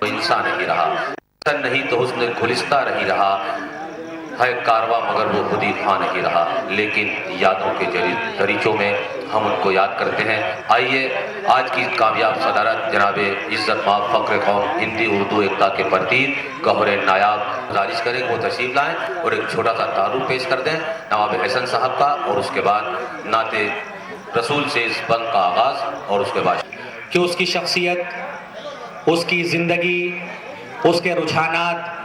انسان نہیں رہا، حسن نہیں تو حسن گلستہ نہیں رہا، ہے کارواں مگر وہ خودی خواہ نہیں رہا، لیکن یادوں کے دریچوں میں ہم ان کو یاد کرتے ہیں۔ آئیے آج کی کامیاب صدارت جناب عزت مآب فخر قوم ہندی اردو ایکتا کے پرتیک گوہر نایاب گزارش کریں وہ تشریف لائیں اور ایک چھوٹا سا تعارف پیش کر دیں نواب احسن صاحب کا، اور اس کے بعد نعت رسول سے اس بند کا آغاز، اور اس کے بعد کہ اس کی شخصیت، اس کی زندگی، اس کے رجحانات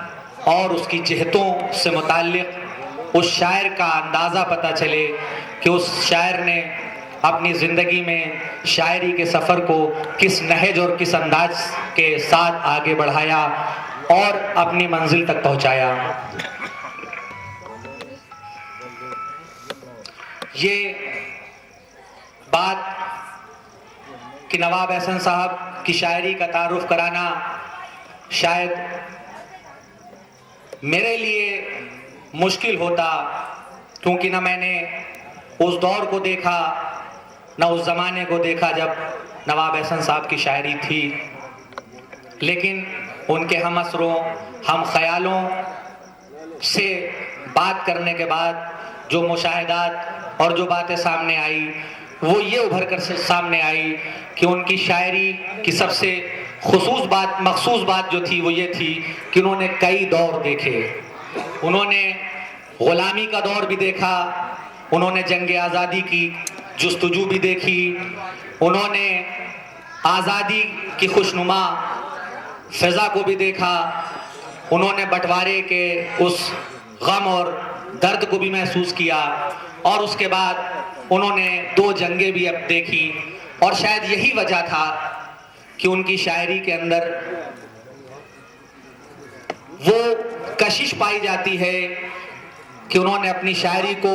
اور اس کی جہتوں سے متعلق اس شاعر کا اندازہ پتہ چلے کہ اس شاعر نے اپنی زندگی میں شاعری کے سفر کو کس نہج اور کس انداز کے ساتھ آگے بڑھایا اور اپنی منزل تک پہنچایا۔ یہ بات کہ نواب احسن صاحب کی شاعری کا تعارف کرانا شاید میرے لیے مشکل ہوتا، کیونکہ نہ میں نے اس دور کو دیکھا نہ اس زمانے کو دیکھا جب نواب احسن صاحب کی شاعری تھی، لیکن ان کے ہم اثروں ہم خیالوں سے بات کرنے کے بعد جو مشاہدات اور جو باتیں سامنے آئی وہ یہ ابھر کر سامنے آئی کہ ان کی شاعری کی سب سے مخصوص بات جو تھی وہ یہ تھی کہ انہوں نے کئی دور دیکھے۔ انہوں نے غلامی کا دور بھی دیکھا، انہوں نے جنگ آزادی کی جستجو بھی دیکھی، انہوں نے آزادی کی خوشنما فضا کو بھی دیکھا، انہوں نے بٹوارے کے اس غم اور درد کو بھی محسوس کیا، اور اس کے بعد انہوں نے 2 جنگیں بھی اب دیکھی، اور شاید یہی وجہ تھا کہ ان کی شاعری کے اندر وہ کشش پائی جاتی ہے کہ انہوں نے اپنی شاعری کو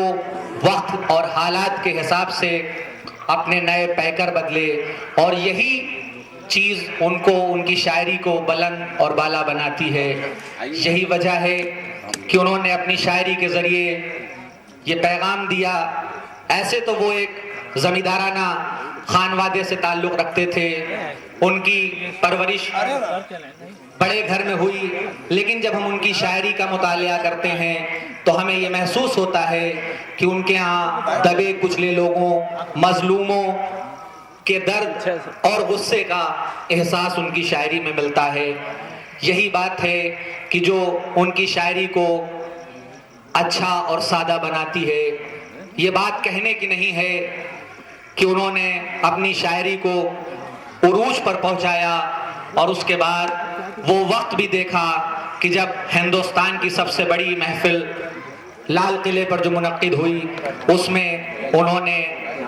وقت اور حالات کے حساب سے اپنے نئے پیکر بدلے، اور یہی چیز ان کی شاعری کو بلند اور بالا بناتی ہے۔ یہی وجہ ہے کہ انہوں نے اپنی شاعری کے ذریعے یہ پیغام دیا۔ ایسے تو وہ ایک زمیندارانہ خانوادے سے تعلق رکھتے تھے، ان کی پرورش بڑے گھر میں ہوئی، لیکن جب ہم ان کی شاعری کا مطالعہ کرتے ہیں تو ہمیں یہ محسوس ہوتا ہے کہ ان کے ہاں دبے کچلے لوگوں، مظلوموں کے درد اور غصے کا احساس ان کی شاعری میں ملتا ہے۔ یہی بات ہے کہ جو ان کی شاعری کو اچھا اور سادہ بناتی ہے۔ یہ بات کہنے کی نہیں ہے کہ انہوں نے اپنی شاعری کو عروج پر پہنچایا، اور اس کے بعد وہ وقت بھی دیکھا کہ جب ہندوستان کی سب سے بڑی محفل لال قلعے پر جو منعقد ہوئی اس میں انہوں نے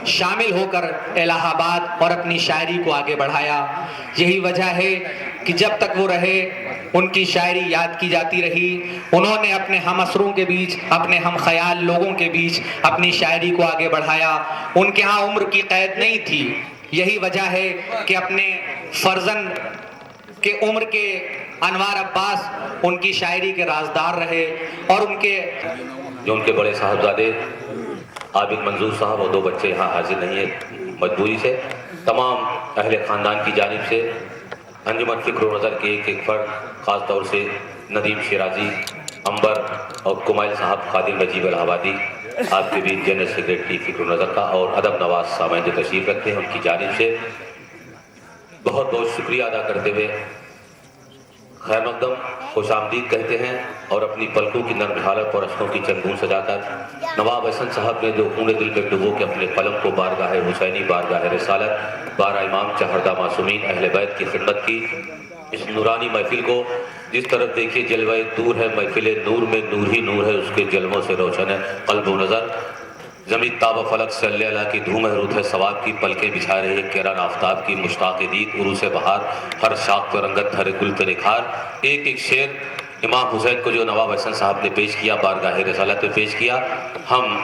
شامل ہو کر الہ آباد اور اپنی شاعری کو آگے بڑھایا۔ یہی وجہ ہے کہ جب تک وہ رہے ان کی شاعری یاد کی جاتی رہی، انہوں نے اپنے ہم اثروں کے بیچ، اپنے ہم خیال لوگوں کے بیچ اپنی شاعری کو آگے بڑھایا۔ ان کے ہاں عمر کی قید نہیں تھی، یہی وجہ ہے کہ اپنے فرزند کے عمر کے انوار عباس ان کی شاعری کے رازدار رہے، اور جو ان کے بڑے صاحبزادے عابد منظور صاحب اور 2 بچے یہاں حاضر نہیں ہیں مجبوری سے، تمام اہل خاندان کی جانب سے انجمن فکر و نظر کے ایک فرد، خاص طور سے ندیم شیرازی، امبر اور کمائل صاحب، خادم نجیب الہ آبادی، آپ کے بھی جنرل سیکریٹری فکر و نظر کا، اور ادب نواز سامعین جو تشریف رکھتے ہیں ان کی جانب سے بہت بہت شکریہ ادا کرتے ہوئے خیر مقدم خوش آمدید کہتے ہیں، اور اپنی پلکوں کی نرم حالت اور اشکوں کی چند بوند سجا کر نواب احسن صاحب نے جو خون دل میں ڈبو کے اپنے قلم کو بارگاہ حسینی، بارگاہ رسالت، بارہ امام چہردہ معصومین اہل بیت کی خدمت کی، اس نورانی محفل کو جس طرف دیکھیے جلوہ دور ہے، محفل نور میں نور ہی نور ہے، اس کے جلووں سے روشن ہے قلب و نظر، زمین تاب و فلک سے اللہ اللہ کی دھوم ہے، رود ہے ثواب کی، پلکیں بچھا رہے کیران آفتاب کی، مشتاق دید عروس بہار، ہر شاخ پر رنگت ہر گل پہ نکھار۔ ایک ایک شعر امام حسین کو جو نواب احسن صاحب نے پیش کیا، بارگاہ رسالت میں پیش کیا، ہم